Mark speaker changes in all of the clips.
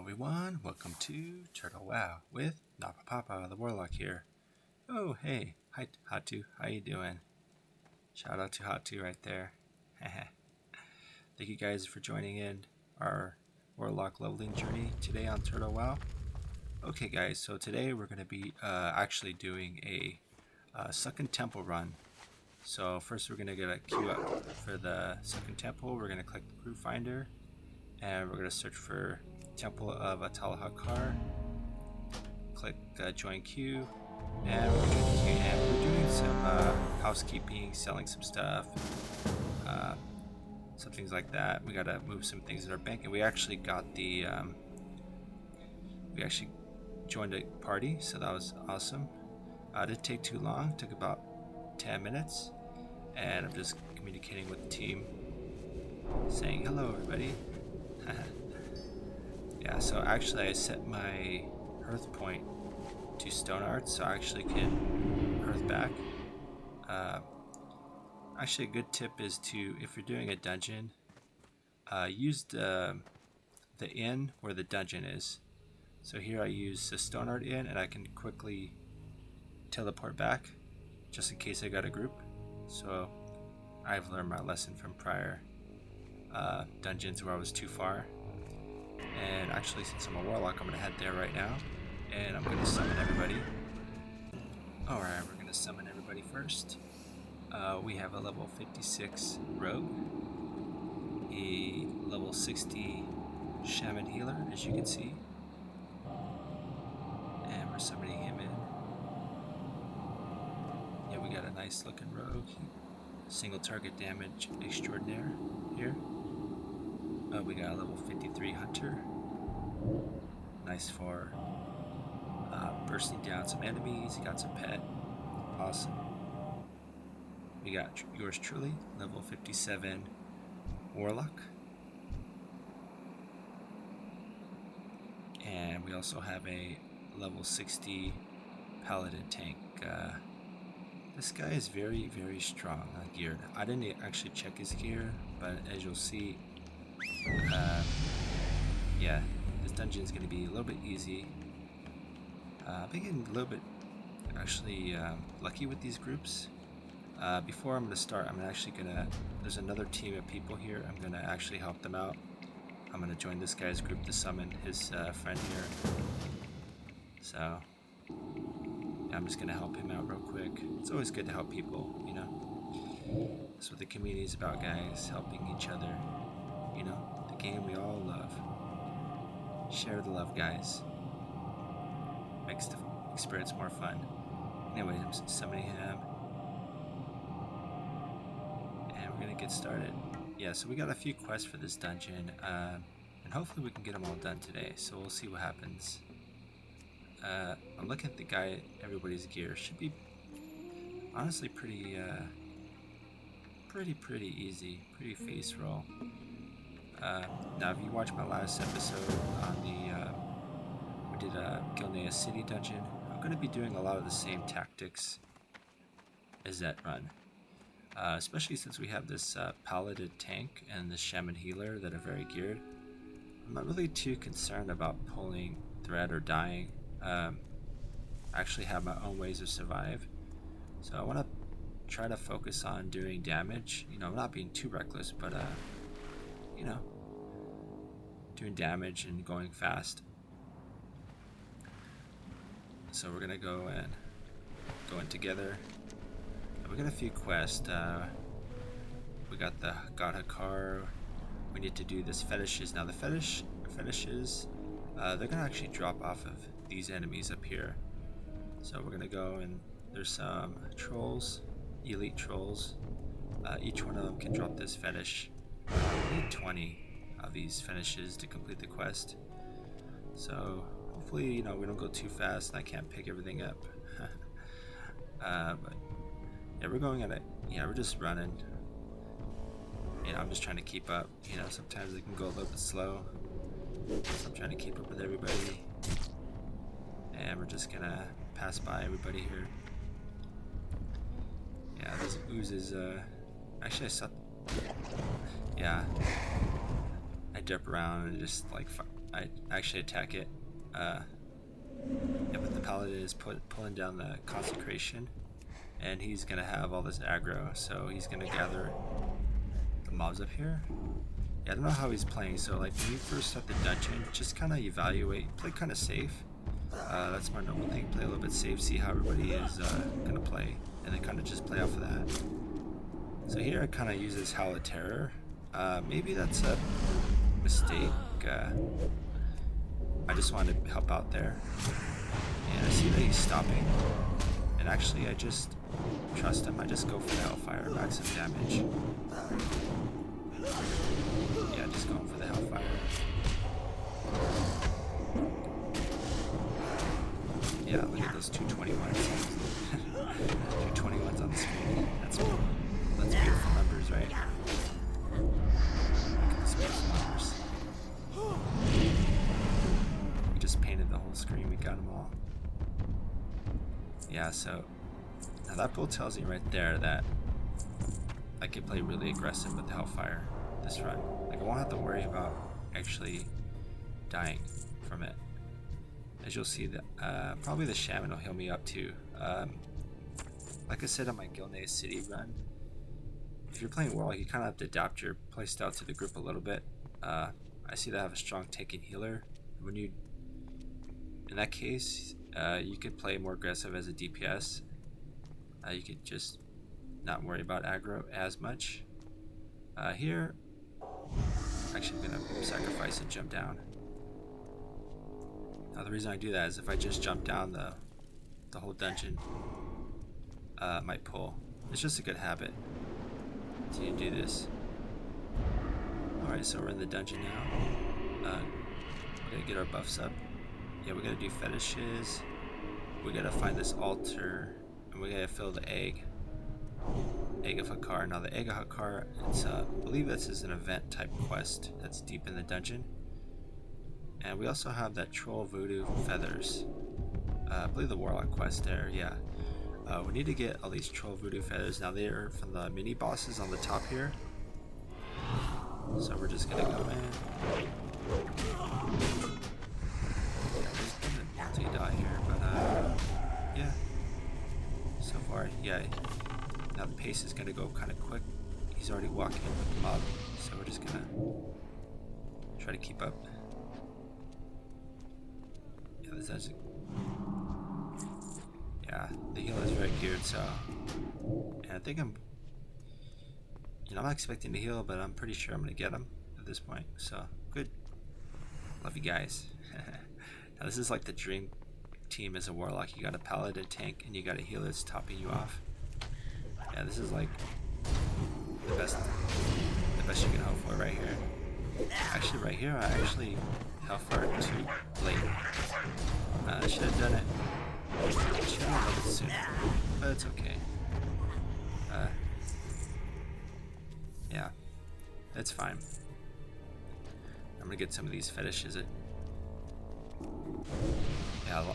Speaker 1: everyone, welcome to Turtle WoW with Papa the Warlock here. Oh hey, hi Hatu, how you doing? Shout out to Hatu right there. Thank you guys for joining in our Warlock leveling journey today on Turtle WoW. Okay guys, so today we're going to be actually doing a Sunken Temple run. So first we're going to get a queue up for the Sunken Temple. We're going to click the group finder and we're going to search for Temple of Atal'Hakkar. Click join queue, and we're doing some housekeeping, selling some stuff, some things like that. We gotta move some things in our bank, and we actually got the we actually joined a party, so that was awesome. It didn't take too long, it took about 10 minutes, and I'm just communicating with the team, saying hello everybody. Yeah, so actually I set my hearth point to stone art, so I actually can hearth back. Actually a good tip is to, if you're doing a dungeon, use the inn where the dungeon is. So here I use the stone art inn, and I can quickly teleport back, just in case I got a group. So I've learned my lesson from prior dungeons where I was too far. And actually, since I'm a warlock, I'm going to head there right now, and I'm going to summon everybody. Alright, we're going to summon everybody first. We have a level 56 rogue, a level 60 shaman healer, as you can see, and we're summoning him in. Yeah, we got a nice looking rogue, single target damage extraordinaire here. We got a level 53 hunter, nice for bursting down some enemies. He got some pet, awesome. We got yours truly, level 57 warlock, and we also have a level 60 paladin tank. This guy is very strong geared. I didn't actually check his gear, but as you'll see, yeah, this dungeon is going to be a little bit easy. I've been getting a little bit actually lucky with these groups. Before I'm going to start, I'm actually going to, there's another team of people here, I'm going to actually help them out. I'm going to join this guy's group to summon his friend here. So yeah, I'm just going to help him out real quick. It's always good to help people, you know. That's what the community is about, guys, helping each other. You know, the game we all love. Share the love, guys. Makes the experience more fun. Anyway, I'm summoning him. And we're gonna get started. Yeah, so we got a few quests for this dungeon. And hopefully we can get them all done today. So we'll see what happens. I'm looking at the guy, everybody's gear. Should be honestly pretty easy. Pretty face roll. Now, if you watched my last episode on we did a Gilnea City dungeon, I'm going to be doing a lot of the same tactics as that run. Especially since we have this paladin tank and the shaman healer that are very geared. I'm not really too concerned about pulling threat or dying. I actually have my own ways to survive. So I want to try to focus on doing damage. You know, I'm not being too reckless, but you know, doing damage and going fast. So we're gonna go in together. And we got a few quests. We got the Addon. We need to do this fetishes. Now the fetishes, they're gonna actually drop off of these enemies up here. So we're gonna go, and there's some trolls, elite trolls. Each one of them can drop this fetish. We need 20 of these finishes to complete the quest. So hopefully, you know, we don't go too fast and I can't pick everything up. But yeah, we're going at it. Yeah, we're just running. You know, I'm just trying to keep up. You know, sometimes it can go a little bit slow. So I'm trying to keep up with everybody. And we're just gonna pass by everybody here. Yeah, this oozes, actually I saw, yeah, I jump around and just like I actually attack it. Yeah, but the paladin is pulling down the consecration, and he's gonna have all this aggro, so he's gonna gather the mobs up here. Yeah, I don't know how he's playing, so like when you first start the dungeon, just kind of evaluate, play kind of safe. That's my normal thing, play a little bit safe, see how everybody is gonna play, and then kind of just play off of that. So here I kind of use this Howl of Terror. Maybe that's a mistake. I just wanted to help out there. And I see that he's stopping. And actually I just trust him. I just go for the Hellfire, max some damage. Yeah, just going for the Hellfire. Yeah, look at those 221s. 221s on the screen. That's beautiful numbers, right? Look at these beautiful numbers. We just painted the whole screen. We got them all. Yeah, so now that build tells you right there that I can play really aggressive with the Hellfire this run. Like, I won't have to worry about actually dying from it. As you'll see, that probably the Shaman will heal me up too. Like I said on my Gilneas City run, if you're playing Warlock, you kind of have to adapt your playstyle to the group a little bit. I see that I have a strong tank and healer. When you, in that case, you could play more aggressive as a DPS. You could just not worry about aggro as much. Here, actually I'm gonna sacrifice and jump down. Now the reason I do that is if I just jump down, the whole dungeon might pull. It's just a good habit. So you do this. Alright, so we're in the dungeon now. We're gonna get our buffs up. Yeah, we gotta do fetishes. We gotta find this altar, and we gotta fill the egg. Egg of Hakkar. Now the Egg of Hakkar, it's I believe this is an event type quest that's deep in the dungeon. And we also have that Troll Voodoo Feathers. I believe the Warlock quest there, yeah. We need to get all these Troll Voodoo Feathers. Now they are from the mini bosses on the top here. So we're just gonna go in. Yeah, we're just gonna multi-die here, but yeah. So far, yeah. Now the pace is gonna go kind of quick. He's already walking with the mob, so we're just gonna try to keep up. Yeah, this is. Yeah, the heal is very geared, so. And I think I'm not expecting to heal, but I'm pretty sure I'm gonna get him at this point. So good. Love you guys. Now this is like the dream team as a Warlock. You got a Paladin tank and you got a healer that's topping you off. Yeah, this is like the best you can hope for right here. Actually, right here, I actually hellfired too late. I should have done it. I should have done it sooner, but it's okay. Yeah, it's fine. I'm gonna get some of these fetishes. Yeah,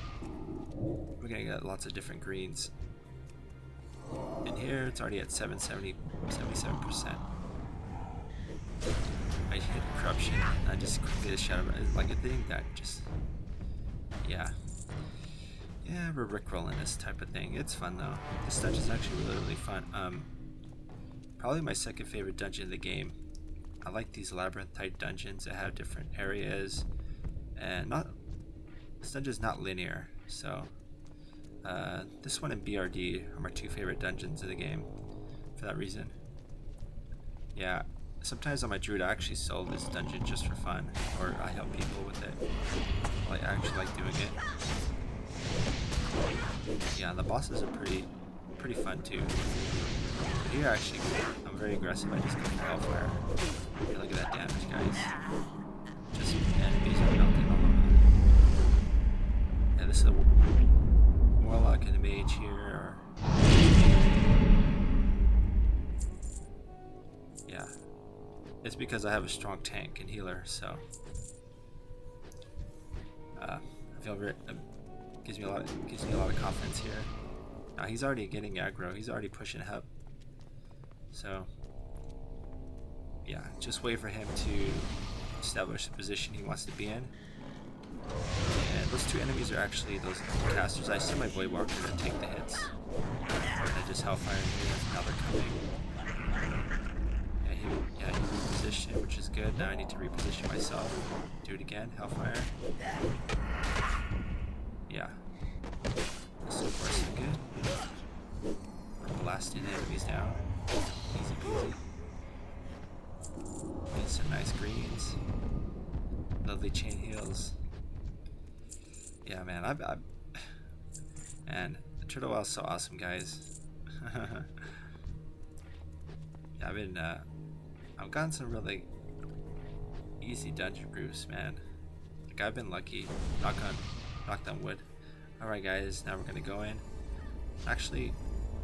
Speaker 1: we're gonna get lots of different greens. And here it's already at 77%. I hit corruption. I just quickly get a shadow. It's like a thing that just, yeah, we're rickrolling this type of thing. It's fun though. This dungeon is actually really fun. Probably my second favorite dungeon in the game. I like these labyrinth type dungeons that have different areas, and this dungeon's not linear. So this one and BRD are my two favorite dungeons in the game for that reason. Yeah, sometimes on my druid I actually sell this dungeon just for fun, or I help people with it. I actually like doing it. Yeah, the bosses are pretty fun too. But here actually I'm very aggressive. I just go for Hellfire. Okay, look at that damage, guys. Just enemies are melting all over. Yeah, this is a Warlock and a Mage here. Yeah, it's because I have a strong tank and healer, so I feel very. Gives me a lot of confidence here. Now he's already getting aggro. He's already pushing up. So yeah, just wait for him to establish the position he wants to be in. And those two enemies are actually those casters. I see my Void Walker to take the hits. And I just Hellfire here. Now they're coming. Yeah, he repositioned, which is good. Now I need to reposition myself. Do it again. Hellfire. Yeah. So far so good. Blasting enemies down. Easy peasy. Get some nice greens. Lovely chain heals. Yeah, man, and Turtle WoW is so awesome, guys. Yeah, I've gotten some really easy dungeon groups, man. Like, I've been lucky. Knock on wood. Alright, guys, now we're gonna go in. Actually,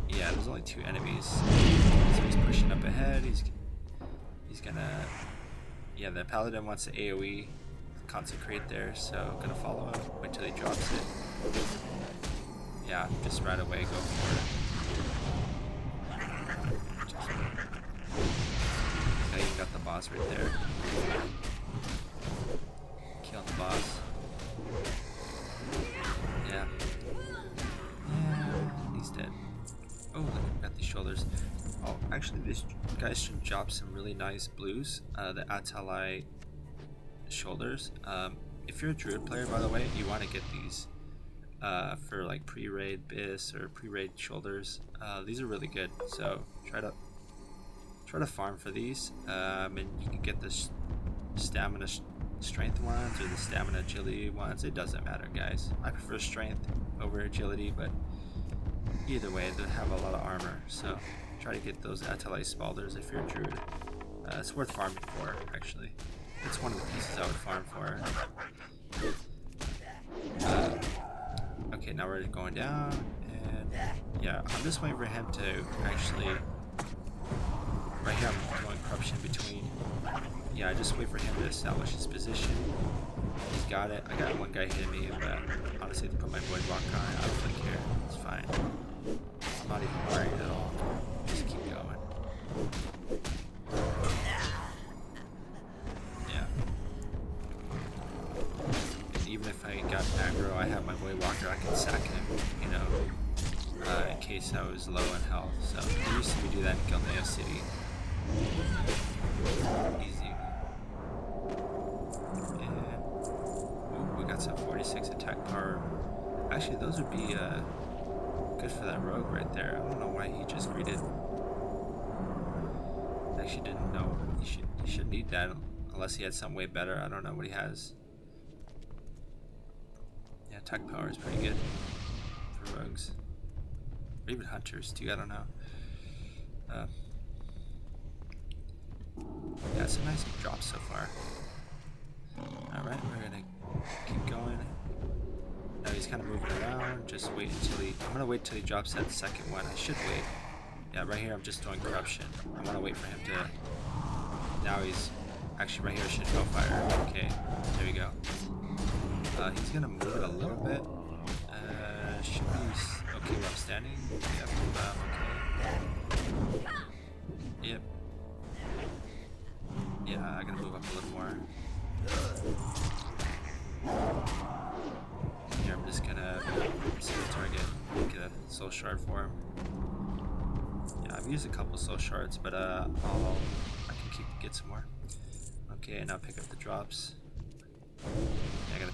Speaker 1: yeah, there's only 2 enemies. So he's pushing up ahead. He's gonna... Yeah, the Paladin wants to AoE consecrate there, so I'm gonna follow him. Wait till he drops it. Yeah, just right away go for it. Okay, you got the boss right there. Kill the boss. Yeah. Yeah, he's dead. Oh, look, we got these shoulders. Oh, actually, these guys should drop some really nice blues. The Atal'Hakkar shoulders. If you're a druid player, by the way, you want to get these for like pre-raid bis or pre-raid shoulders. These are really good, so try to farm for these, and you can get the stamina strength ones or the stamina agility ones. It doesn't matter, guys. I prefer strength over agility, but either way they have a lot of armor, so try to get those Atal'Hakkar spalders if you're a druid. It's worth farming for, actually. It's one of the pieces I would farm for. Okay, now we're going down, and yeah, I'm just waiting for him to actually... Right here I'm going corruption between. Yeah, I just wait for him to establish his position. He's got it. I got one guy hitting me, but honestly, to put my Void Walker on, I don't really care. It's fine. I'm not even worried at all. Just keep going. Yeah. And even if I got aggro, I have my Void Walker. I can sack him, you know, in case I was low in health. So I used to do that in Gilneo City. Easy. And ooh, we got some 46 attack power. Actually, those would be good for that rogue right there. I don't know why he just greeted. Actually, didn't know. He should need that unless he had something way better. I don't know what he has. Yeah, attack power is pretty good for rogues, or even hunters too. I don't know. Yeah, it's a nice drop so far. Alright, we're gonna keep going. Now he's kind of moving around. Just wait until I'm gonna wait till he drops that second one. I should wait. Yeah, right here I'm just doing corruption. I wanna wait for him to... Now he's... Actually, right here should go fire. Okay, there we go. He's gonna move it a little bit. Should be okay where I'm standing. Yep, okay. Yep. Yeah, I gotta move up a little more. Here, I'm just gonna see the target, get a soul shard for him. Yeah, I've used a couple soul shards, but I can get some more. Okay, now pick up the drops. Yeah, I gotta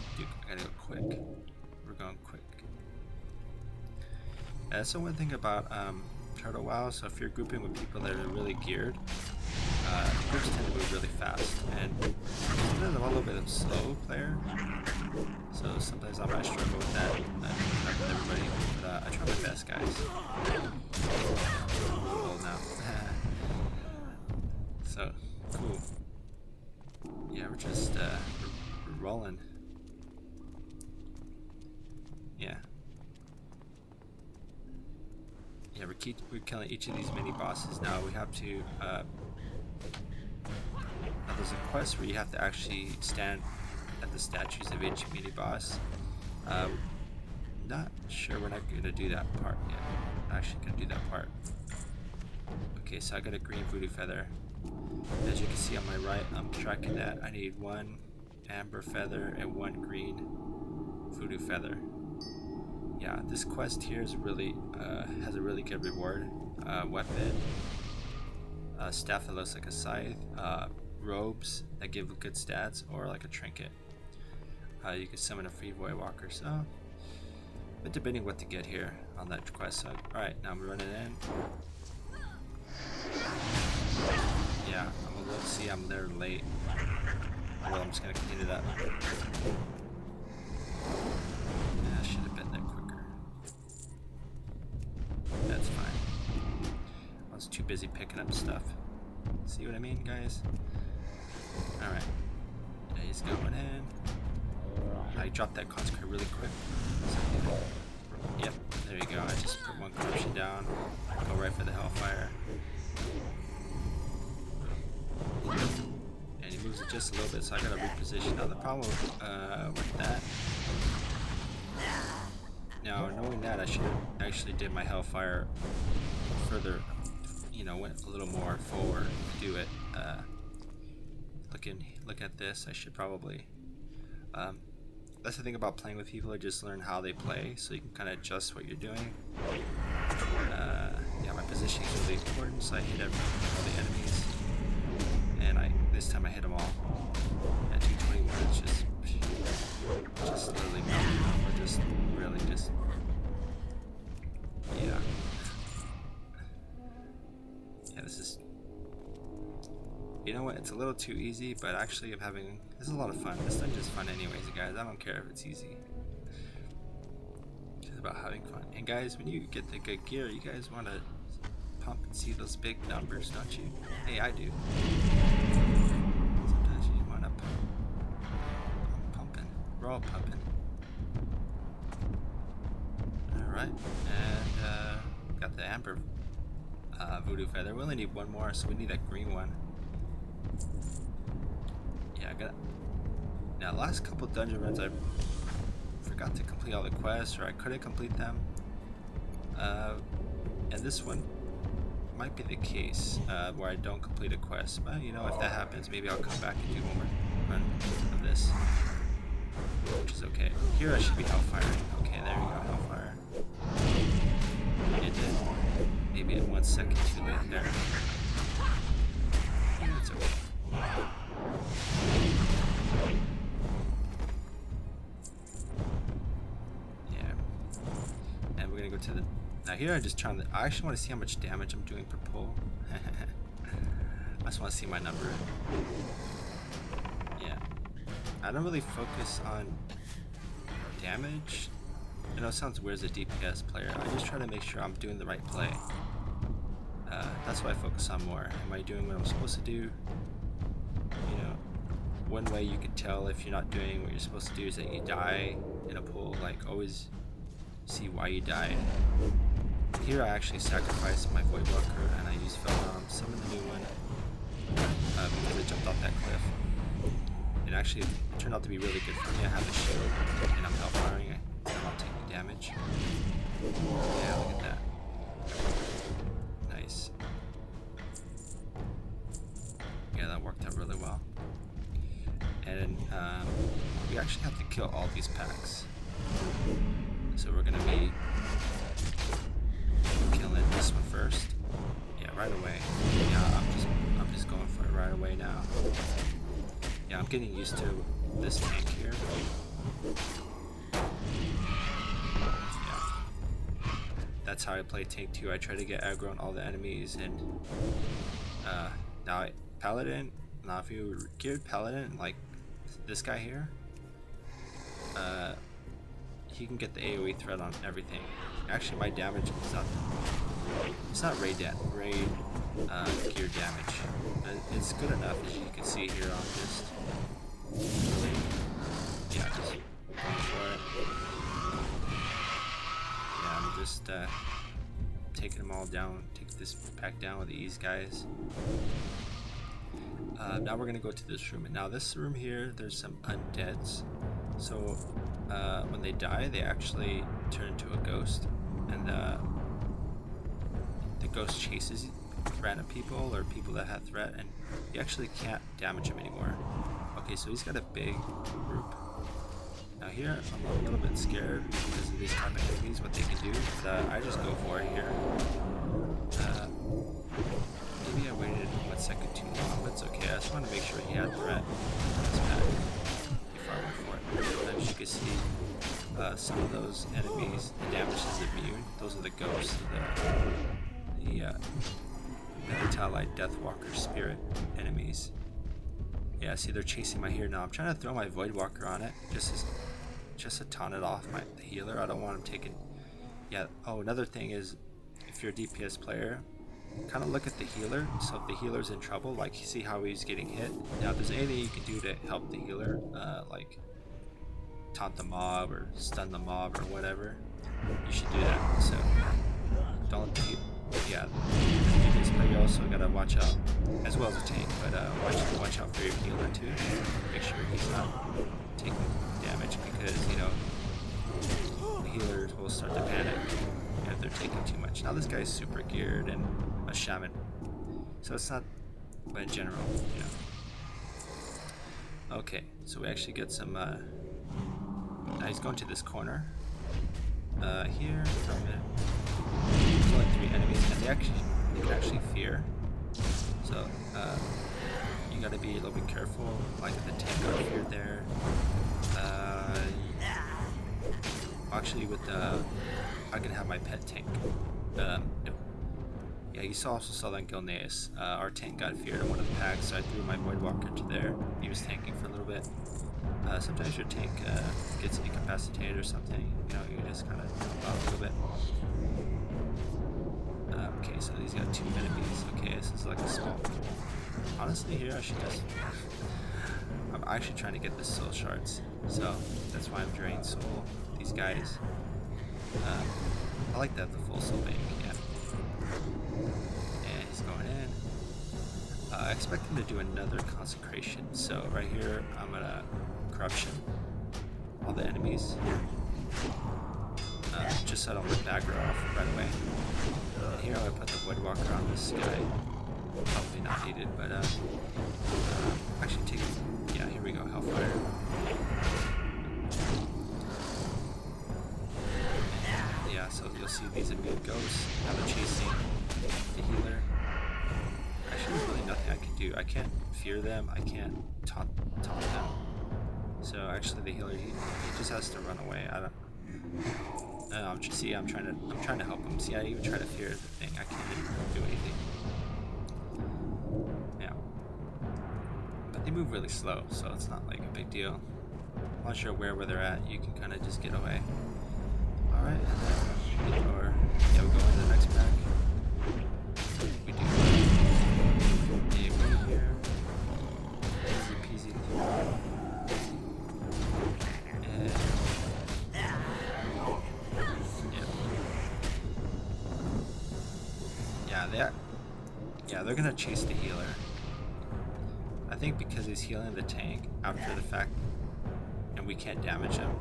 Speaker 1: go quick. We're going quick. So one thing about Turtle WoW, so if you're grouping with people that are really geared, groups tend to move really fast, and sometimes I'm a little bit of a slow player, so sometimes I might struggle with that, not with everybody, but I try my best, guys. Well, now. So, cool. Yeah, we're just, we're rolling. Yeah. Yeah, we're killing each of these mini bosses now. We have to, now there's a quest where you have to actually stand at the statues of each mini boss. Not sure we're not going to do that part yet. I'm actually going to do that part. Okay, so I got a green voodoo feather. As you can see on my right, I'm tracking that. I need 1 amber feather and 1 green voodoo feather. Yeah, this quest here is really has a really good reward. Weapon, staff that looks like a scythe, robes that give good stats, or like a trinket. You can summon a free void walker, so but debating what to get here on that quest. So, alright, now I'm running in. Yeah, I'm a little, see, I'm there late. Well, I'm just gonna clean it up. Yeah, I should have been there quicker. That's fine. I was too busy picking up stuff. See what I mean, guys? Alright. Yeah, he's going in. I dropped that consecrate really quick. So, yep, there you go. I just put 1 corruption down. Go right for the hellfire. And he moves it just a little bit, so I gotta reposition. Now the problem with that, now knowing that, I should have actually did my hellfire further, you know, went a little more forward to do it. Look at this. I should probably. That's the thing about playing with people. Just learn how they play, so you can kind of adjust what you're doing. Yeah, my positioning is really important, so I hit all the enemies. And this time I hit them all at 221. It's just literally melting them, or just really just, yeah. Yeah, this is, you know what? It's a little too easy, but actually this is a lot of fun. This dungeon is fun anyways, guys. I don't care if it's easy. It's just about having fun. And guys, when you get the good gear, you guys want to pump and see those big numbers, don't you? Hey, I do. Sometimes you want to pump. I'm pumping. We're all pumping. Alright, and got the amber voodoo feather. We only need 1 more, so we need that green one. Yeah, I got. Now, last couple dungeon runs, I forgot to complete all the quests, or I couldn't complete them. And this one might be the case where I don't complete a quest, but you know, if that happens, maybe I'll come back and do 1 more run of this, which is okay. Here I should be hellfiring. Okay, there we go, hellfire. It did. Maybe at 1 second too late there. Yeah, it's okay. Yeah. And we're gonna go to the. Now here I actually want to see how much damage I'm doing per pull. I just want to see my number. Yeah. I don't really focus on damage. I know it sounds weird as a DPS player. I just try to make sure I'm doing the right play. That's what I focus on more. Am I doing what I'm supposed to do? You know, one way you can tell if you're not doing what you're supposed to do is that you die in a pull. Like, always see why you died. Here I actually sacrificed my Void Walker and I used Feldom, summoned the new one, because I jumped off that cliff. It actually turned out to be really good for me. I have a shield and I'm hellfiring it. I'm not taking damage. Yeah, look at that. Nice. Yeah, that worked out really well. And we actually have to kill all these packs. So we're gonna be killing this one first. Yeah, right away. Yeah, I'm just going for it right away now. Yeah, I'm getting used to this tank here. Yeah. That's how I play tank 2. I try to get aggro on all the enemies, and now Paladin. Now if you geared Paladin like this guy here, he can get the AoE threat on everything. Actually, my damage is not. It's not raid gear damage. It's good enough, as you can see here on just. Yeah, just going for it. Yeah, I'm just taking them all down. Take this pack down with these guys. Now we're gonna go to this room. And now this room here, there's some undeads. So when they die, they actually turn into a ghost, and the ghost chases random people or people that had threat, and you actually can't damage him anymore. Okay, so he's got a big group. Now here, I'm a little bit scared because of these type of enemies, what they can do, but I just go for it here. Maybe I waited 1 second too long, but it's okay. I just want to make sure he had threat on his pack before I went for it. As you can see, some of those enemies, the damage is immune. Those are the ghosts, the Atal'Hakkar Deathwalker spirit enemies. Yeah, see, they're chasing my here now. I'm trying to throw my Voidwalker on it, just to taunt it off the healer. I don't want him taking. Yeah. Oh, another thing is, if you're a DPS player, kind of look at the healer. So if the healer's in trouble, like see how he's getting hit. Now, if there's anything you can do to help the healer, like taunt the mob or stun the mob or whatever, you should do that. So don't let the yeah. This player also gotta watch out, as well as a tank, but watch out for your healer too. Make sure he's not taking damage, because the healers will start to panic if they're taking too much. Now this guy's super geared and a shaman, so it's not, but in general, Okay, so we actually get some. Now he's going to this corner. Here from it. There's only 3 enemies, and they can actually fear. So you gotta be a little bit careful. Like if the tank got feared there. Actually, with I can have my pet tank. Yeah, you also saw that in Gilneas. Our tank got feared in one of the packs, so I threw my Voidwalker to there. He was tanking for a little bit. Sometimes your tank gets incapacitated or something. You just kind of help out a little bit. Okay, so these got 2 enemies. Okay, this is like a small pool. Honestly, here I should just. I'm actually trying to get the soul shards, so that's why I'm draining soul. These guys. I like that, the full soul bank. Yeah. And he's going in. I expect him to do another consecration. So right here, I'm gonna corruption all the enemies, just so I don't let Dagger off right away. And here I'm gonna put the Voidwalker on this guy. Probably not needed, but actually take. Yeah, here we go. Hellfire. Yeah, so you'll see these immune ghosts. Now they're chasing the healer. Actually, there's really nothing I can do. I can't fear them. I can't taunt them. So actually, the healer he just has to run away. I don't. See, I'm trying to help him. See, I even try to fear the thing. I can't even do anything. Yeah. But they move really slow, so it's not like a big deal. Once you're aware where they're at, you can kind of just get away. All right, and then we go into the next pack. We do a here. Easy peasy. And yeah, they're gonna chase the healer. I think because he's healing the tank after the fact, and we can't damage him.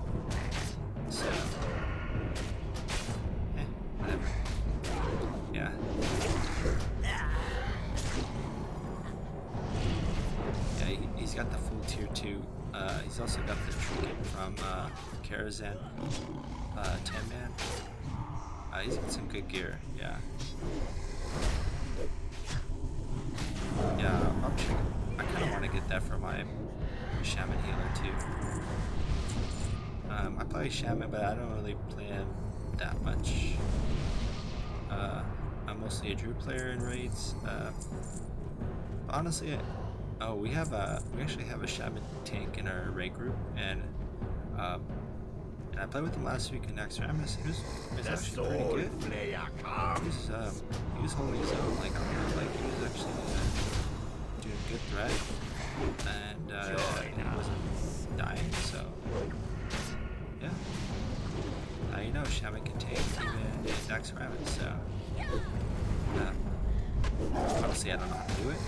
Speaker 1: So, whatever. Yeah. Yeah, he's got the full tier 2. He's also got the trinket from Karazhan, 10-man. He's got some good gear, yeah. Yeah, I kind of want to get that for my shaman healer too. I play shaman, but I don't really play him that much. I'm mostly a druid player in raids. But honestly, we actually have a shaman tank in our raid group, and I played with him last week in Next Ramus. He was actually pretty good. He was holding his own. Like he was actually doing good threat, and he wasn't dying. So yeah, now shaman can take even in Next Ramus. So honestly, I don't know how to do it.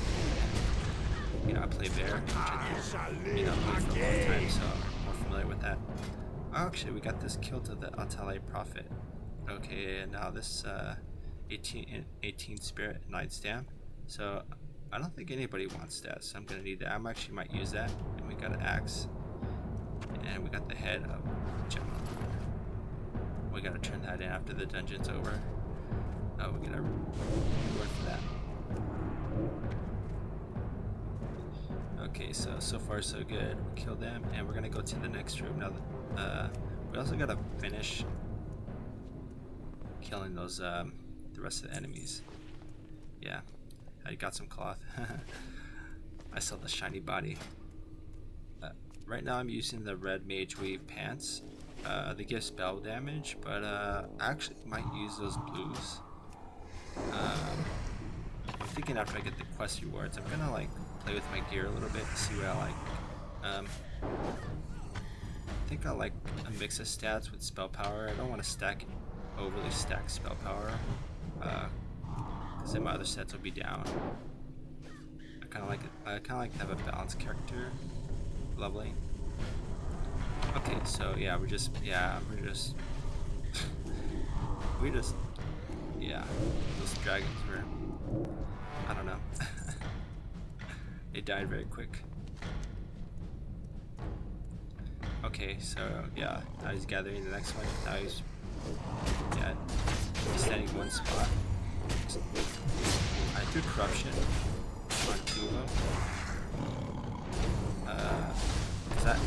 Speaker 1: I play bear, which I played for a long time, so I'm more familiar with that. Oh, actually, we got this kill to the Atal'Hakkar Prophet. Okay, and now this 18 spirit, 9 stamp. So I don't think anybody wants that, so I'm gonna need that. I actually might use that. And we got an axe, and we got the head of gem. We gotta turn that in after the dungeon's over. Oh, we gotta work for that. Okay, so far so good. We killed them, and we're gonna go to the next room now. We also gotta finish killing those the rest of the enemies. Yeah, I got some cloth. I saw the shiny body. Right now I'm using the red mage weave pants. They give spell damage, but I actually might use those blues. I'm thinking after I get the quest rewards, I'm gonna like play with my gear a little bit and see what I like. I think I like a mix of stats with spell power. I don't want to overly stack spell power, because then my other stats will be down. I kind of like to have a balanced character leveling. Okay, so yeah, those dragons were, I don't know. They died very quick. Okay, so yeah, now he's gathering the next one. Now he's standing in one spot. I threw corruption on two of them. That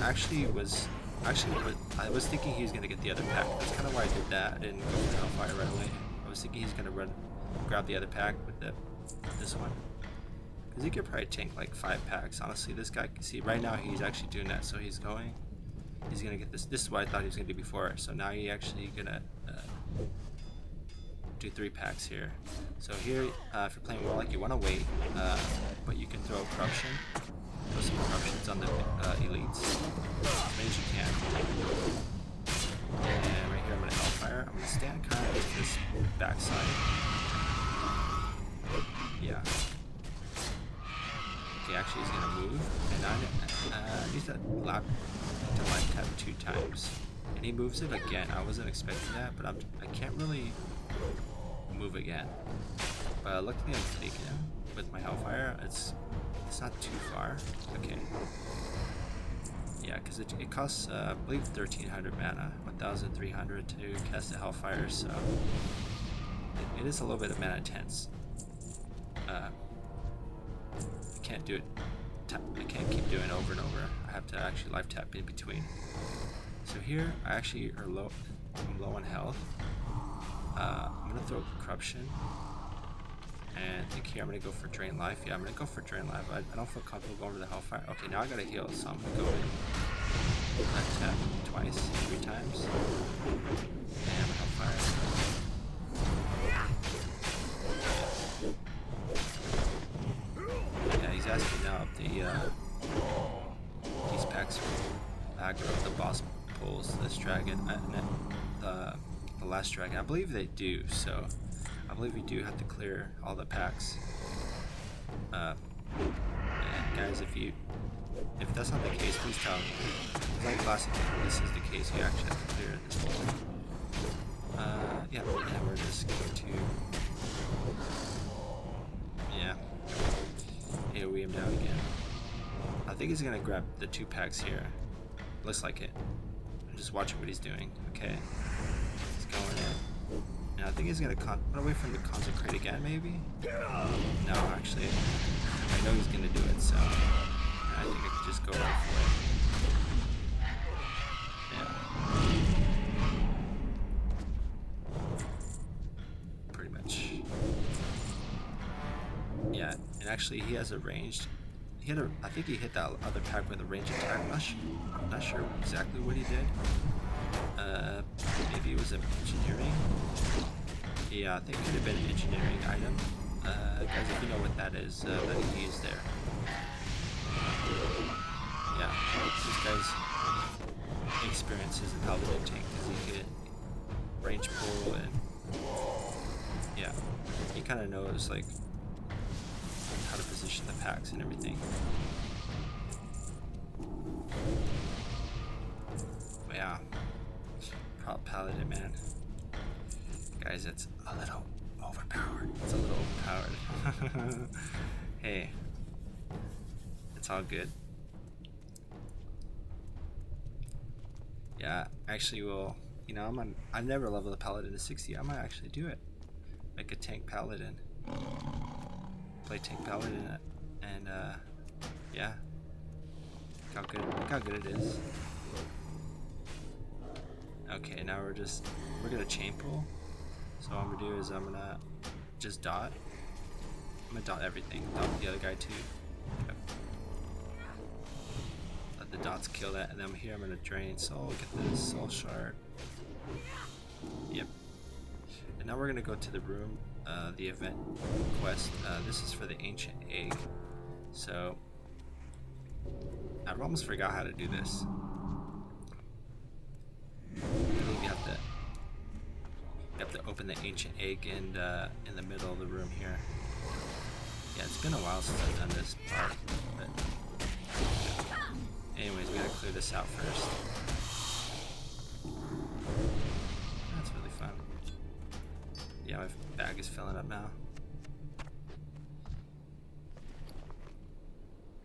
Speaker 1: I was thinking he was gonna get the other pack. That's kind of why I did that. I didn't go for Hellfire right away. I was thinking he's gonna grab the other pack with this one. Because he could probably tank like 5 packs. Honestly, this guy, see, right now he's actually doing that. So he's gonna get this. This is what I thought he was gonna do before. So now he actually gonna do 3 packs here. So here, if you're playing Warlock, you want to wait, but you can throw corruption. Throw some corruptions on the elites as many as you can. And right here, I'm gonna Hellfire. I'm gonna stand kind of with this backside. Yeah. Okay, actually he's gonna move, and I use that lap to life tap 2 times, and he moves it again. I wasn't expecting that, but I can't really move again. But luckily I'm taking him with my Hellfire. It's not too far. Okay. Yeah, because it costs I believe 1,300 mana, 1,300 to cast the Hellfire, so it is a little bit of mana intense. I can't do it. I can't keep doing it over and over. I have to actually life tap in between. So here I actually I'm low on health. I'm gonna throw corruption, and I think here I'm gonna go for drain life. Yeah, I'm gonna go for drain life. I don't feel comfortable going for the Hellfire. Okay, now I gotta heal, so I'm gonna go in. Life tap twice, 3 times, and Hellfire. Yeah, he's asking now if these packs back of the boss pulls this dragon, the last dragon. I believe they do, so I believe we do have to clear all the packs. And guys, if that's not the case, please tell me. Like last time, this is the case, you actually have to clear this whole. Yeah, and we're just going to. Yeah. AoE him down again. I think he's gonna grab the 2 packs here. Looks like it. I'm just watching what he's doing. Okay. He's going in. And I think he's gonna run away from the consecrate again, maybe? No, actually. I know he's gonna do it, so I think I could just go right for it. Yeah. Pretty much. Yeah, and actually he has a ranged. I think he hit that other pack with a ranged attack. I'm not sure exactly what he did. Maybe it was an engineering. Yeah, I think it could have been an engineering item. Guys, if you know what that is, that he used there. Yeah, this guy's experiences in paladin tank because he could range pull and yeah, he kind of knows like how to position the packs and everything. But yeah, prop paladin, man. Guys, it's a little overpowered. It's a little overpowered. Hey, it's all good. Yeah, actually, well, you know, I never leveled the paladin to 60. I might actually do it. Make a tank paladin. Play tank paladin, and yeah. Look how good it is. Okay, now we're gonna chain pull. So what I'm gonna do is I'm gonna just dot. I'm gonna dot everything. Dot the other guy too. Yep. Let the dots kill that, and then here I'm gonna drain soul, get this soul shard. Yep. And now we're gonna go to the room, the event quest. This is for the ancient egg. So I almost forgot how to do this. I believe you have to open the ancient egg in the middle of the room here. Yeah, it's been a while since I've done this part, but anyways, we gotta clear this out first. That's really fun. Yeah, my bag is filling up now.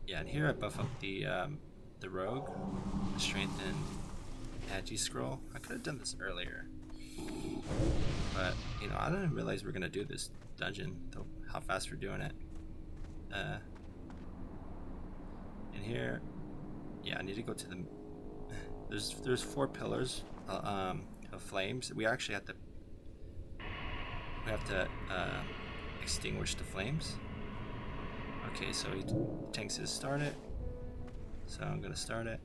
Speaker 1: Yeah, and here I buff up the rogue, the strength and agi scroll. I could have done this earlier, but you know, I didn't realize we're gonna do this dungeon, though, how fast we're doing it. And here, yeah, I need to go to the. There's 4 pillars of flames. We actually have to extinguish the flames. Okay, so the tank says start it, so I'm gonna start it,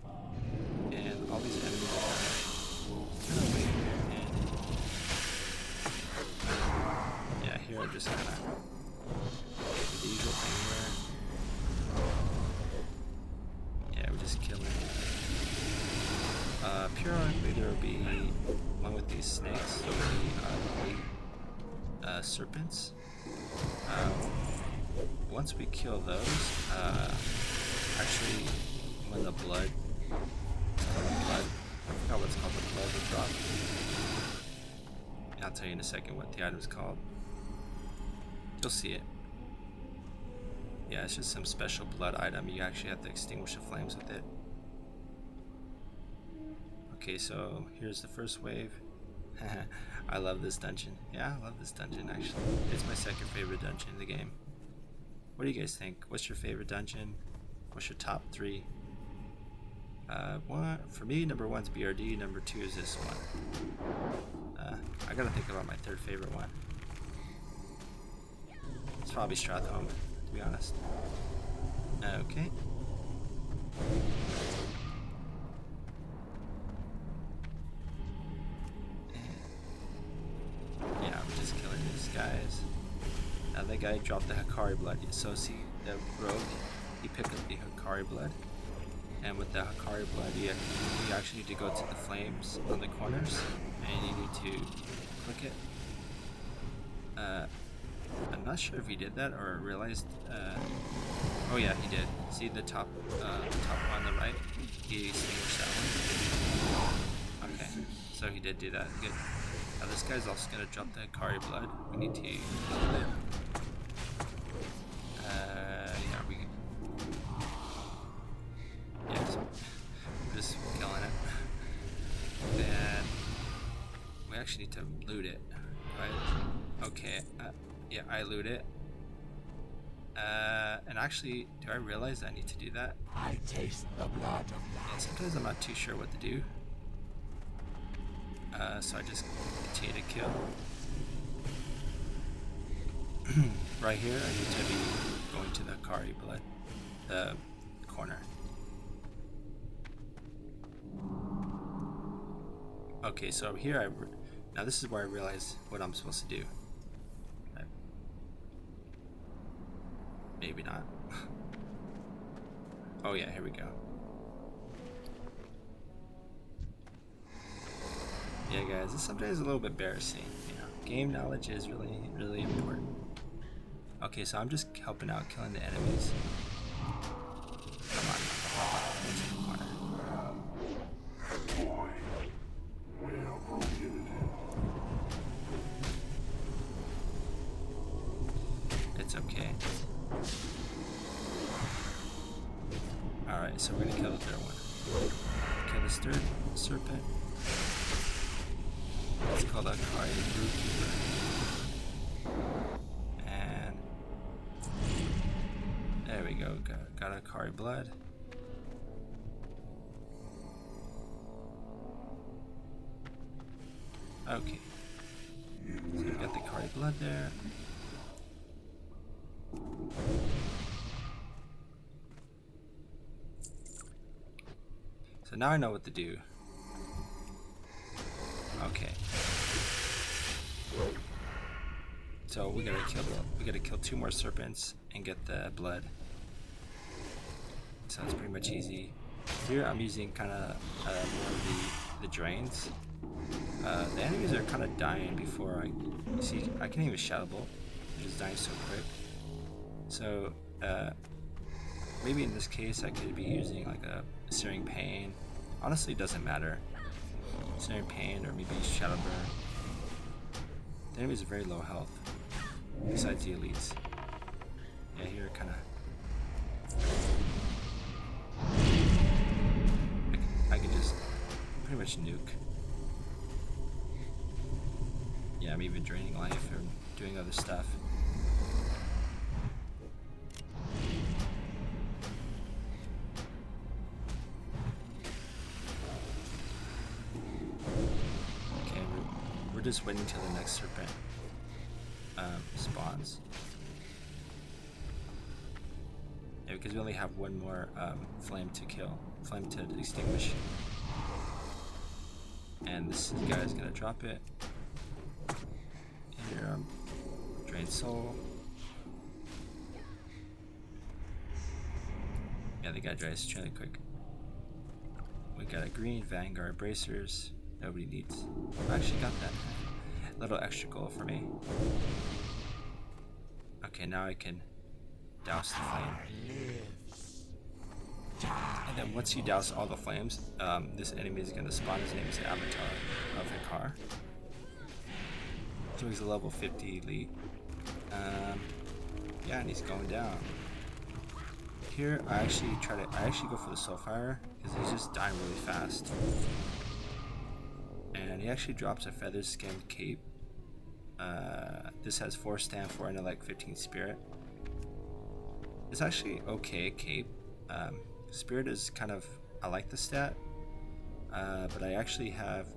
Speaker 1: and all these enemies are kind of waiting here, and yeah, here I'm just gonna do the usual thing where, yeah, we're just killing. Periodically there will be one with these snakes, there will be 8 serpents. Once we kill those, actually, when the blood, I forgot what it's called, the blood will drop. I'll tell you in a second what the item is called. You'll see it. Yeah, it's just some special blood item. You actually have to extinguish the flames with it. Okay, so here's the first wave. I love this dungeon. Yeah, I love this dungeon actually. It's my second favorite dungeon in the game. What do you guys think? What's your favorite dungeon? What's your top 3? For me, number 1's BRD, number 2 is this one. I gotta think about my 3rd favorite one. It's probably Stratholme, to be honest. Okay. Yeah, I'm just killing these guys. Now that guy dropped the Hakkari blood. So see, the rogue, he picked up the Hakkari blood. And with the Hakkari blood, you actually need to go to the flames on the corners, and you need to click it. I'm not sure if he did that or realized. Oh yeah, he did. See the top one on the right? He extinguished that one. Okay, so he did do that. Good. Now this guy's also gonna drop the Hakkari blood. We need to kill it. Yeah, so we're just killing it. Then we actually need to loot it, right? Okay, yeah, I loot it. And actually, do I realize I need to do that?
Speaker 2: I taste the blood of life.
Speaker 1: Yeah, sometimes I'm not too sure what to do. So I just continue to kill. Right here, I need to be going to the Hakkari blood, the corner. Okay, so here now this is where I realize what I'm supposed to do. Maybe not. Oh yeah, here we go. Yeah, guys, it's sometimes a little bit embarrassing. You know, game knowledge is really, really important. Okay, so I'm just helping out, killing the enemies. Come on. Into the corner. Okay. Alright, so we're gonna kill the third one. Kill this third serpent. It's called a Kari Brewkeeper. And there we go. Got a Kari blood. Okay. So we got the Kari blood there. So now I know what to do. Okay. So we gotta kill 2 more serpents and get the blood. So it's pretty much easy. Here I'm using kind of more of the drains. The enemies are kind of dying before I see. I can't even shadow bolt. They're just dying so quick. So maybe in this case I could be using like a Searing Pain. Honestly, it doesn't matter. Searing Pain or maybe Shadow Burn. The enemies are very low health. Besides the elites. Yeah, here kind of. I can just pretty much nuke. Yeah, I'm even draining life or doing other stuff. Okay, we're just waiting till the next serpent spawns. Yeah, because we only have one more flame to kill, flame to extinguish. And this guy is gonna drop it. Here, drain soul. Yeah, the guy dries really quick. We got a green Vanguard bracers. Nobody needs. I actually got that little extra gold for me. Okay, now I can douse the flame. And then once you douse all the flames, this enemy is gonna spawn. His name is Atal'Hakkar. So he's a level 50 elite. Yeah, and he's going down. Here, I actually go for the Soulfire because he's just dying really fast. And he actually drops a feather skimmed cape. This has 4 stamp, 4 intellect, 15 spirit. It's actually okay cape. Spirit is kind of, I like the stat, but I actually have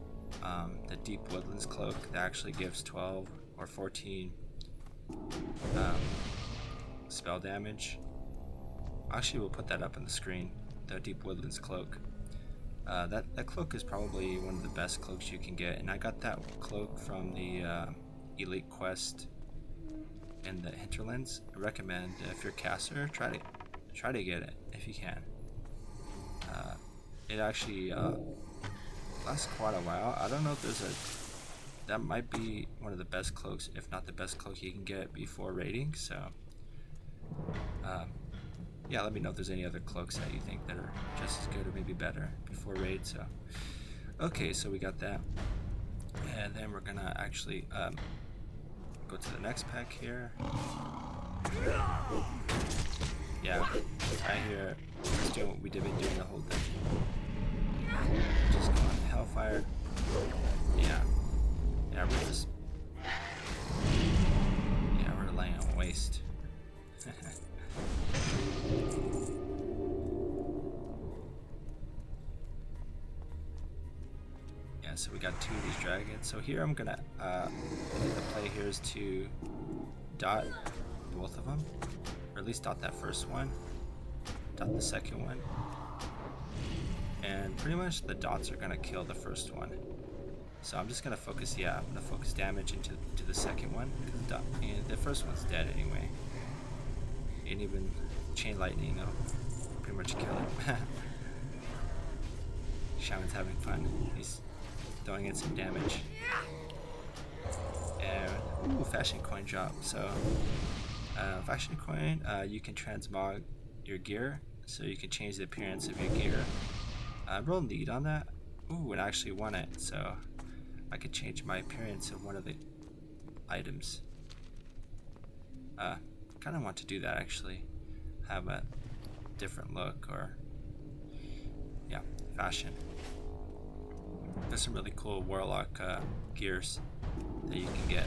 Speaker 1: the Deep Woodlands Cloak that actually gives 12 or 14 spell damage. Actually, we'll put that up on the screen, the Deep Woodlands Cloak. That cloak is probably one of the best cloaks you can get, and I got that cloak from the Elite Quest in the Hinterlands. I recommend, if you're a caster, try to get it if you can. It actually lasts quite a while. I don't know if that might be one of the best cloaks, if not the best cloak you can get before raiding. So yeah, let me know if there's any other cloaks that you think that are just as good or maybe better before raid. So okay, so we got that, and then we're gonna actually go to the next pack here. Yeah, right here, just doing what we did been doing the whole thing. Just going to Hellfire. Yeah, we're just. Yeah, we're laying on waste. Yeah, so we got 2 of these dragons. So here I'm gonna. The play here is to dot both of them. Or at least dot that first one, dot the second one, and pretty much the dots are gonna kill the first one. So I'm just gonna focus, I'm gonna focus damage into the second one, because the first one's dead anyway. And even chain lightning will pretty much kill it. Shaman's having fun. He's throwing in some damage. And ooh, fashion coin drop. So fashion coin, you can transmog your gear, so you can change the appearance of your gear. I rolled lead on that. Ooh, and I actually won it, so I could change my appearance of one of the items. kind of want to do that actually. Have a different look or, yeah, fashion. There's some really cool Warlock gears that you can get.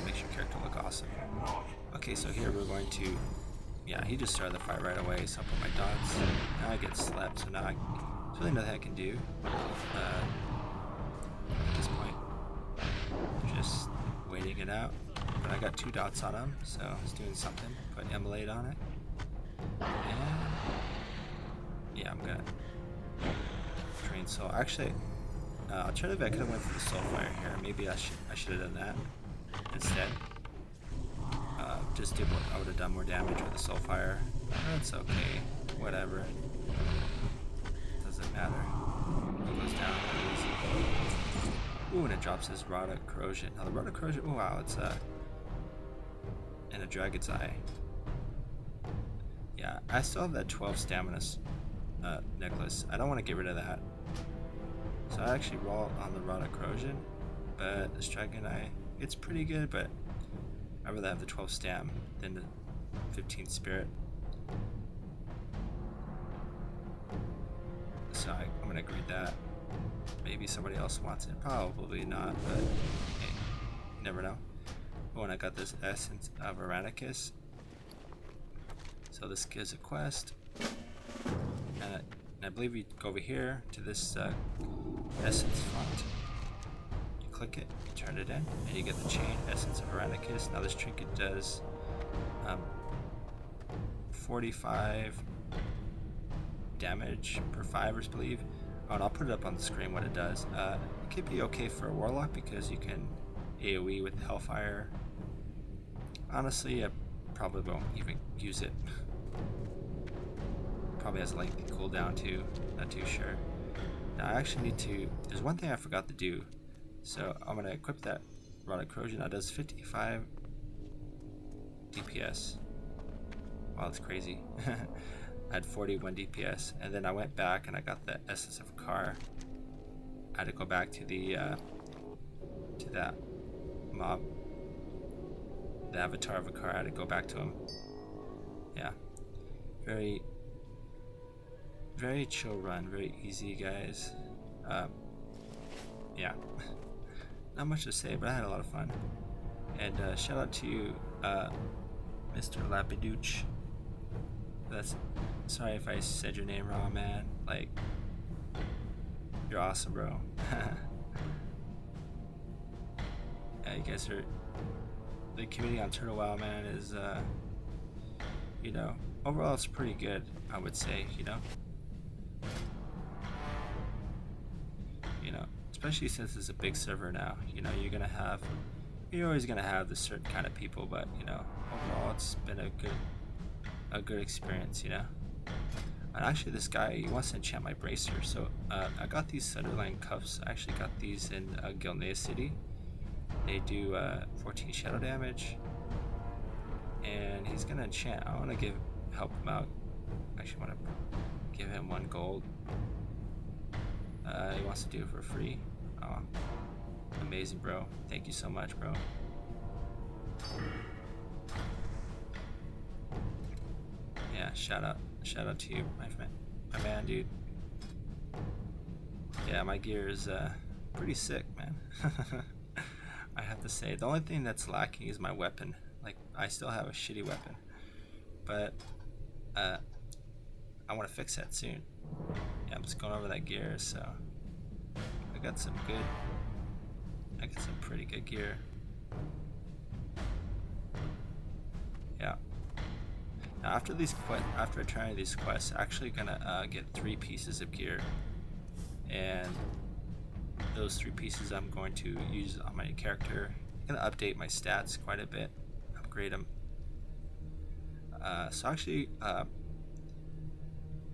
Speaker 1: Makes your character look awesome. Okay, so here we're going to, yeah, he just started the fight right away, so I'll put my dots. Now I get slept, so now there's really nothing I can do at this point. Just waiting it out. But I got 2 dots on him, so it's doing something. Put Immolate on it. And yeah, I'm gonna train soul. Actually, alternative I could have went for the Soulfire here. Maybe I should have done that instead. Just did what I would have done more damage with the Soulfire. That's okay. Whatever. Doesn't matter. It goes down easy. Ooh, and it drops his Rod of Corrosion. Now the Rod of Corrosion, oh wow, it's and a Dragon's Eye. Yeah, I still have that 12 stamina necklace. I don't want to get rid of that. So I actually roll on the Rod of Corrosion, but this Dragon Eye, it's pretty good, but I'd rather have the 12 stam than the 15 spirit. So I'm gonna greed that. Maybe somebody else wants it, probably not, but hey, you never know. Oh, and I got this Essence of Atal'Hakkar. So this gives a quest. And I believe you go over here to this Essence font. You click it, you turn it in, and you get the chain Essence of Atal'Hakkar. Now this trinket does 45 damage per 5, I believe. Oh, and I'll put it up on the screen what it does. It could be okay for a Warlock because you can AoE with Hellfire. Honestly, I probably won't even use it. Probably has a lengthy cooldown too, not too sure. Now I actually need to, there's one thing I forgot to do. So I'm gonna equip that Rod of Corrosion. Now it does 55 DPS. Wow, that's crazy. I had 41 DPS, and then I went back and I got the Essence of Atal'Hakkar. I had to go back to the to that mob, the Avatar of Atal'Hakkar. I had to go back to him. Yeah, very chill run, very easy, guys. Yeah, not much to say, but I had a lot of fun. And shout out to you, Mr. Lapidooch. That's, sorry if I said your name wrong, man. Like, you're awesome, bro. Yeah, you guys are, the community on Turtle WoW, man, is you know, overall it's pretty good, I would say, you know, especially since it's a big server now. You know, you're always gonna have the certain kind of people, but you know, overall it's been a good experience, you know. And actually this guy, he wants to enchant my bracer, so I got these Sunderland cuffs. I actually got these in Gilnea City. They do 14 shadow damage, and he's gonna enchant. I want to help him out. I actually want to give him 1 gold. He wants to do it for free. Oh, amazing, bro. Thank you so much, bro. Yeah, shout out to you, my man, dude. Yeah, my gear is pretty sick, man. I have to say, the only thing that's lacking is my weapon. Like, I still have a shitty weapon, but I want to fix that soon. Yeah, I'm just going over that gear, so I got some pretty good gear. Yeah. Now after trying these quests, I'm actually gonna get 3 pieces of gear, and those 3 pieces I'm going to use on my character. I'm gonna update my stats quite a bit, upgrade them. So actually,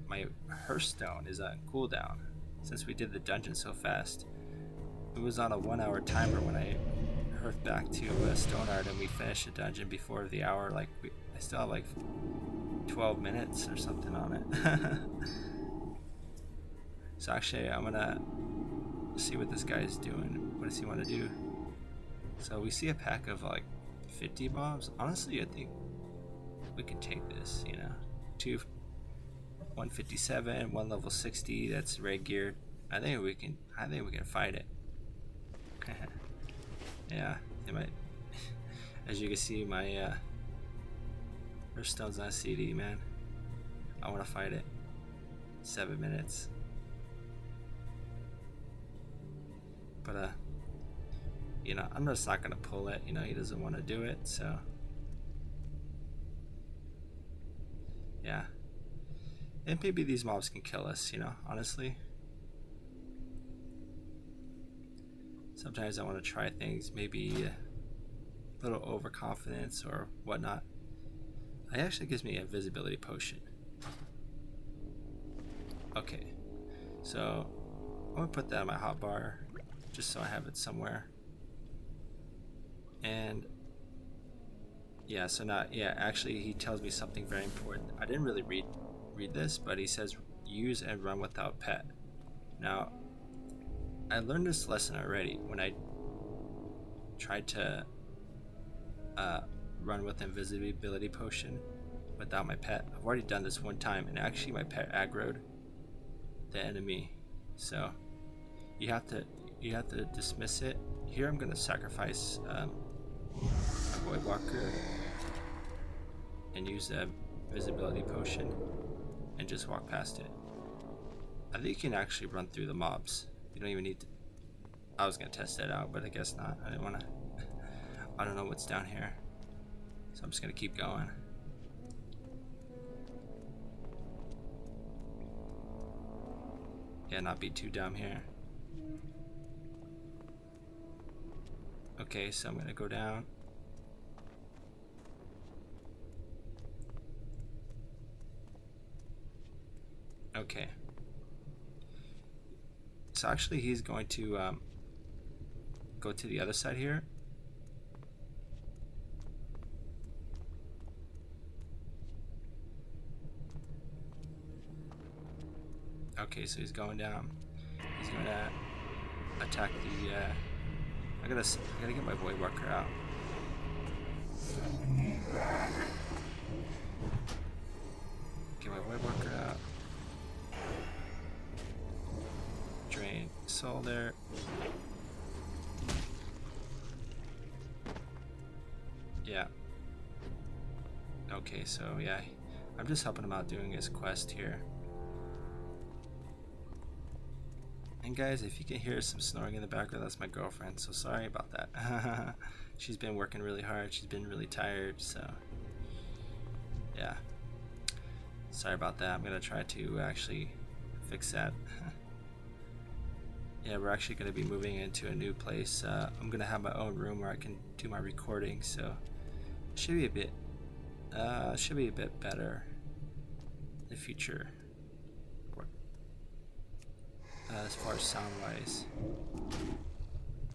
Speaker 1: my Hearthstone is on cooldown. Since we did the dungeon so fast, it was on a 1-hour timer when I hearthed back to Stoneheart and we finished the dungeon before the hour. Like, I still have like 12 minutes or something on it. So actually, I'm gonna see what this guy is doing. What does he want to do? So we see a pack of like 50 bombs. Honestly, I think we can take this, you know. 157, one level 60, that's red geared. I think we can fight it. Yeah, they might. As you can see, my stone's not CD, man. I want to fight it. 7 minutes. But you know, I'm just not gonna pull it. You know, he doesn't want to do it, so yeah. And maybe these mobs can kill us, you know, honestly. Sometimes I want to try things, maybe a little overconfidence or whatnot. It actually gives me a visibility potion. Okay, so I'm gonna put that in my hotbar just so I have it somewhere. And yeah, so now, yeah, actually he tells me something very important. I didn't really read this, but he says use and run without pet. Now, I learned this lesson already when I tried to run with invisibility potion without my pet. I've already done this one time, and actually my pet aggroed the enemy. So you have to dismiss it. Here I'm gonna sacrifice my boy Walker and use the visibility potion and just walk past it. I think you can actually run through the mobs. You don't even need to. I was gonna test that out, but I guess not. I didn't wanna. I don't know what's down here, so I'm just gonna keep going. Yeah, not be too dumb here. Okay, so I'm gonna go down. Okay. So actually he's going to go to the other side here. Okay, so he's going down. He's gonna attack the I gotta get my boy Walker out. Get my boy Walker out. Drain soul there. Yeah. Okay, so yeah, I'm just helping him out doing his quest here. And guys, if you can hear some snoring in the background, that's my girlfriend, so sorry about that. She's been working really hard, she's been really tired, so yeah. Sorry about that. I'm gonna try to actually fix that. Yeah, we're actually going to be moving into a new place. I'm going to have my own room where I can do my recording, so it should be a bit better in the future. As far as sound wise,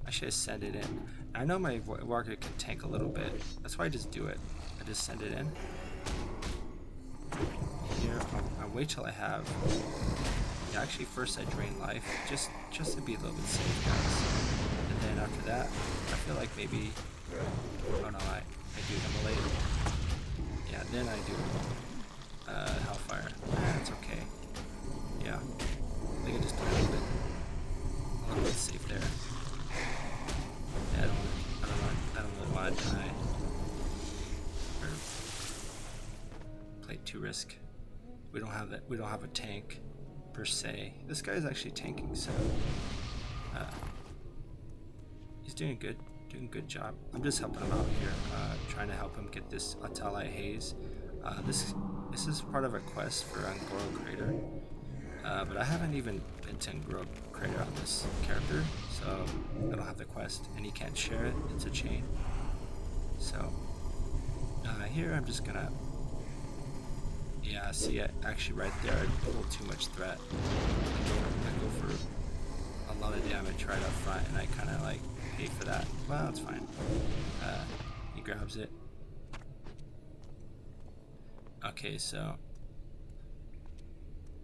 Speaker 1: I should send it in. I know my Walker can tank a little bit, that's why I just do it. I just send it in. Here, I'll wait till I have. Yeah, actually, first I drain life, just to be a little bit safe, guys. And then after that, I feel like maybe. Oh no, I do immolate. Yeah, then I do Hellfire. That's okay. Yeah, I think I just do a little bit safe there. Yeah, I don't really want to die or play too risk. We don't have that. We don't have a tank per se. This guy is actually tanking, so he's doing good job. I'm just helping him out here, trying to help him get this Atal'Hakkar haze. This is part of a quest for Angoro Crater, but I haven't even been to Angoro Crater on this character, so I don't have the quest, and he can't share it. It's a chain. So here I'm just gonna. Yeah, see, actually right there, I pull too much threat. I go for a lot of damage right up front, and I kind of like pay for that. Well, it's fine. He grabs it. Okay, so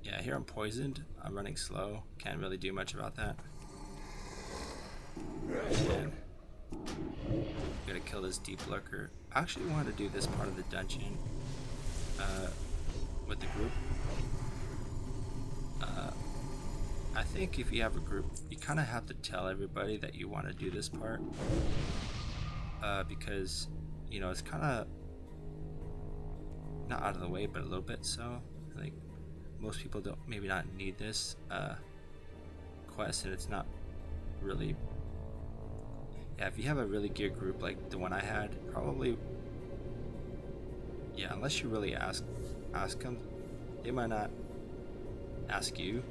Speaker 1: yeah, here I'm poisoned. I'm running slow. Can't really do much about that. And Gotta kill this deep lurker. I actually want to do this part of the dungeon with the group. I think if you have a group, you kind of have to tell everybody that you want to do this part, because you know it's kind of not out of the way, but a little bit so. Like most people don't maybe not need this quest, and it's not really. Yeah, if you have a really geared group like the one I had, probably. Yeah, unless you really ask them, they might not ask you.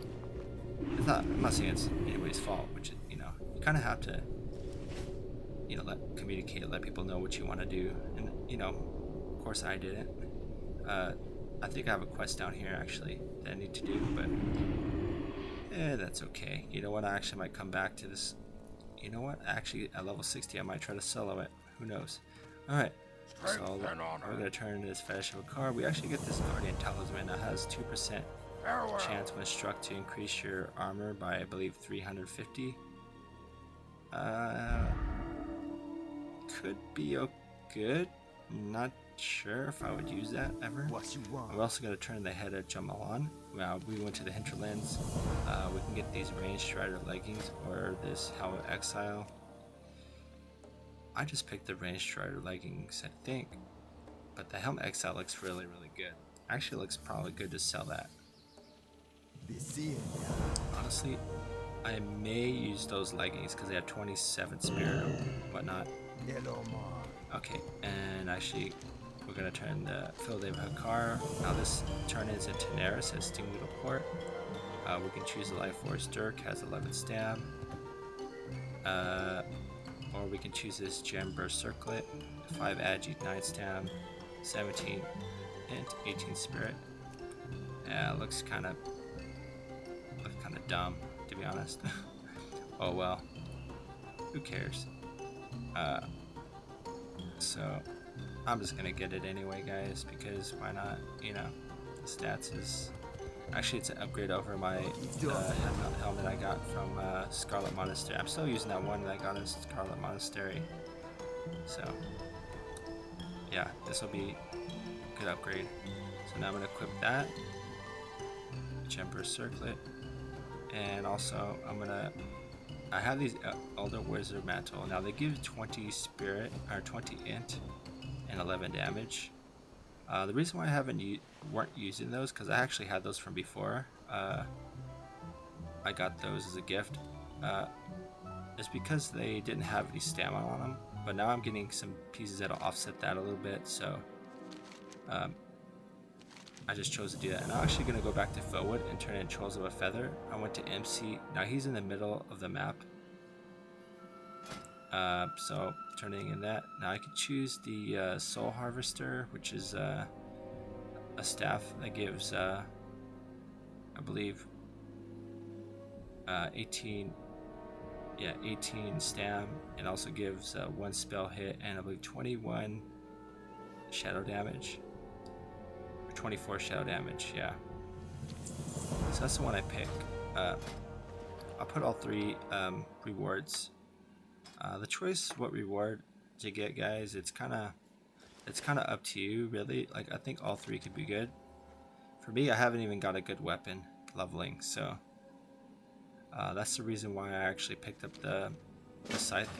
Speaker 1: I'm not saying it's anybody's fault, which you know, you kind of have to, you know, let people know what you want to do, and you know, of course I didn't. I think I have a quest down here actually that I need to do, but that's okay. You know what? I actually might come back to this. You know what? Actually, at level 60, I might try to solo it. Who knows? All right. So we're gonna turn into this fetish of a card. We actually get this Guardian Talisman that has 2% chance when struck to increase your armor by, I believe, 350. Could be good. Not sure if I would use that ever. We're also gonna turn the head of Jamalan. Well, we went to the hinterlands. We can get these Range Strider leggings or this Helmet Exile. I just picked the Range Strider leggings, I think, but the Helmet Exile looks really, really good. Actually, looks probably good to sell that. Honestly, I may use those leggings because they have 27 spirit and whatnot. Okay, and actually, we're gonna turn the Field of Atal'Hakkar. Now this turn is a Tenaris as Steam Needle Port. We can choose the Life Force Dirk, has 11 stab. Or we can choose this Gem Burst Circlet, 5 agi, 9 stab, 17 int, 18 spirit. Yeah, looks kind of dumb, to be honest. Oh well, who cares? So I'm just gonna get it anyway, guys, because why not? You know, the stats is actually it's an upgrade over my helmet I got from Scarlet Monastery. I'm still using that one that I got in Scarlet Monastery. So yeah, this will be a good upgrade. So now I'm gonna equip that Jumper Circlet, and also I have these Elder Wizard Mantle. Now they give 20 spirit or 20 int and 11 damage. The reason why I weren't using those, because I actually had those from before. I got those as a gift. It's because they didn't have any stamina on them, but now I'm getting some pieces that'll offset that a little bit. So I just chose to do that, and I'm actually gonna go back to Felwood and turn in Trolls of a Feather. I went to MC. Now he's in the middle of the map. So turning in that. Now I could choose the Soul Harvester, which is a staff that gives I believe 18 stam, and also gives 1 spell hit and I believe 21 shadow damage, or 24 shadow damage. Yeah, so that's the one I pick. I'll put all 3 rewards. The choice what reward to get, guys, it's kind of up to you, really. Like, I think all 3 could be good. For me, I haven't even got a good weapon leveling, so that's the reason why I actually picked up the scythe.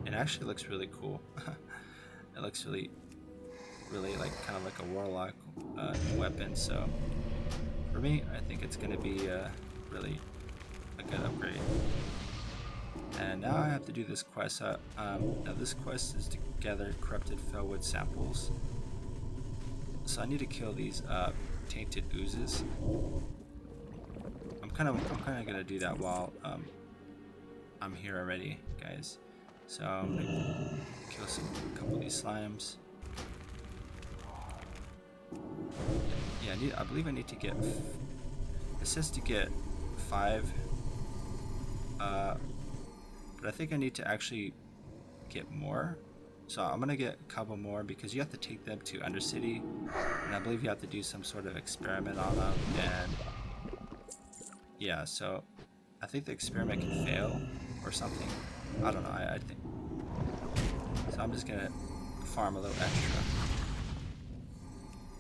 Speaker 1: It actually looks really cool. It looks really like kind of like a Warlock weapon. So for me, I think it's going to be really a good upgrade. And now I have to do this quest. Now this quest is to gather corrupted Felwood samples. So I need to kill these tainted oozes. I'm kind of gonna do that while I'm here already, guys. So I'm gonna kill a couple of these slimes. Yeah, I believe I need to get. It says to get 5. But I think I need to actually get more. So I'm gonna get a couple more because you have to take them to Undercity, and I believe you have to do some sort of experiment on them. And yeah, so I think the experiment can fail or something. I don't know. I think So I'm just gonna farm a little extra.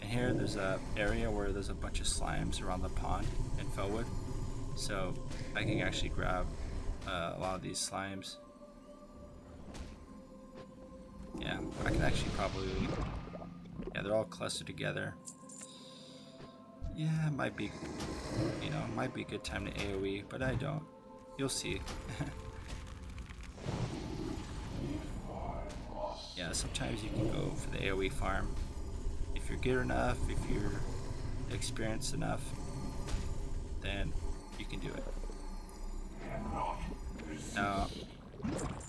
Speaker 1: And here there's a area where there's a bunch of slimes around the pond in Felwood. So I can actually grab a lot of these slimes. Yeah, I can actually probably, yeah, they're all clustered together. Yeah, it might be, you know, it might be a good time to AoE, but I don't. You'll see. Yeah, sometimes you can go for the AoE farm. If you're good enough, if you're experienced enough, then you can do it. Now,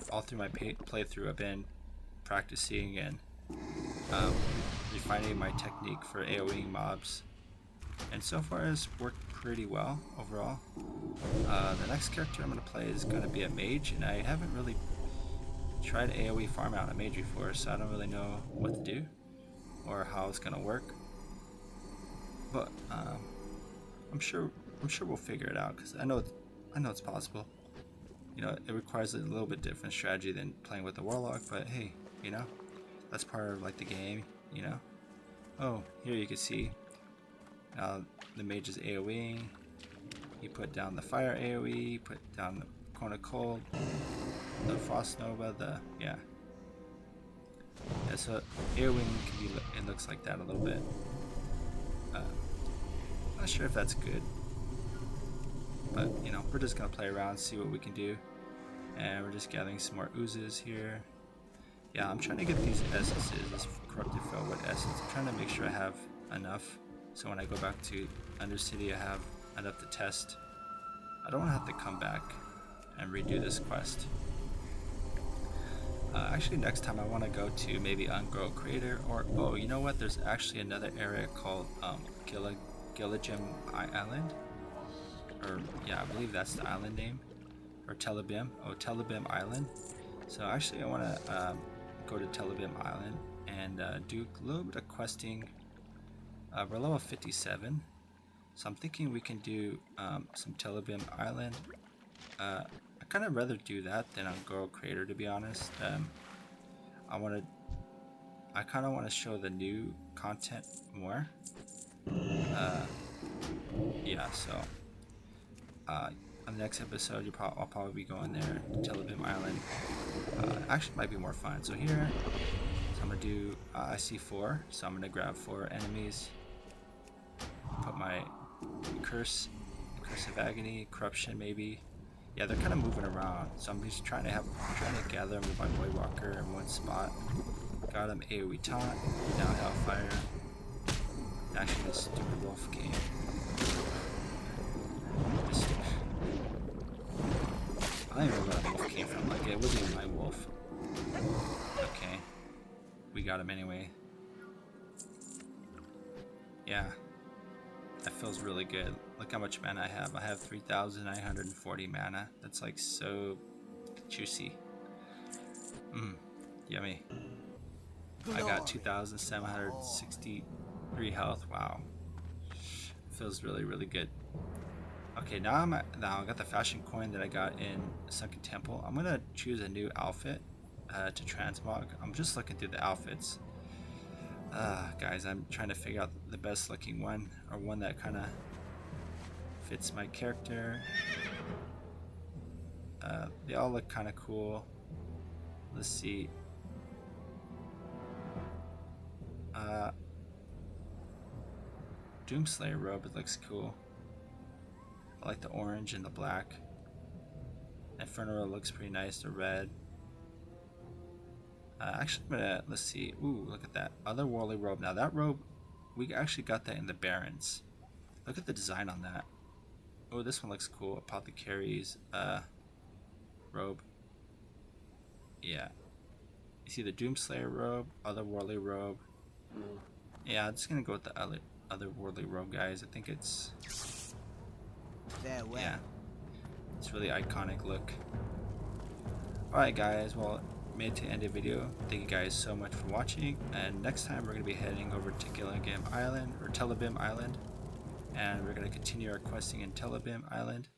Speaker 1: all through my playthrough, I've been practicing and refining my technique for AoEing mobs, and so far it's worked pretty well overall. The next character I'm going to play is going to be a mage, and I haven't really tried AoE farm out a mage before, so I don't really know what to do or how it's going to work. But I'm sure we'll figure it out, because I know it's possible. You know, it requires a little bit different strategy than playing with the Warlock, but hey, you know, that's part of like the game, you know. Oh, here you can see the mage is AoEing. You put down the fire AoE, put down the cone of cold, the frost nova, yeah, so AoEing can be, it looks like that a little bit. Not sure if that's good, but you know, we're just gonna play around, see what we can do, and we're just gathering some more oozes here. Yeah, I'm trying to get these essences, this corrupted Felwood essence. I'm trying to make sure I have enough, so when I go back to Undercity, I have enough to test. I don't want to have to come back and redo this quest. Actually, next time I want to go to maybe Ungrow Crater, or oh, you know what? There's actually another area called Gilligim Island, or yeah, I believe that's the island name, or Telebim. Oh, Telebim Island. So actually, I want to go to Telebim Island and do a little bit of questing. We're level 57, so I'm thinking we can do some Telebim Island. I kind of rather do that than on Girl Crater, to be honest. I kind of want to show the new content more. Yeah, so on the next episode, I'll probably be going there to Telebim Island. Actually, might be more fun. So here, I'm gonna do. I see 4, so I'm gonna grab 4 enemies. Put my curse of agony, corruption, maybe. Yeah, they're kind of moving around, so I'm just trying to gather them with my boy walker in one spot. Got him AoE taunt, now Hellfire. Actually, this stupid wolf game. I don't even know where that wolf came from. Like, it wasn't even my wolf. Okay, we got him anyway. Yeah, that feels really good. Look how much mana I have. I have 3,940 mana. That's like so juicy. Yummy. I got 2,763 health. Wow. Feels really, really good. Okay, now I got the fashion coin that I got in Sunken Temple. I'm gonna choose a new outfit to transmog. I'm just looking through the outfits. Guys, I'm trying to figure out the best looking one, or one that kind of fits my character. They all look kind of cool. Let's see. Doomslayer robe, it looks cool. I like the orange and the black. Inferno looks pretty nice, the red. Actually, let's see. Ooh, look at that otherworldly robe. Now that robe, we actually got that in the Barrens. Look at the design on that. Oh, this one looks cool. Apothecary's robe. Yeah. You see the Doomslayer robe, otherworldly robe. Yeah, I'm just gonna go with the otherworldly robe, guys. I think it's yeah, it's really iconic look. Alright guys, well, made it to the end of the video. Thank you guys so much for watching, and next time we're going to be heading over to Gilligim Island, or Telebim Island, and we're going to continue our questing in Telebim Island.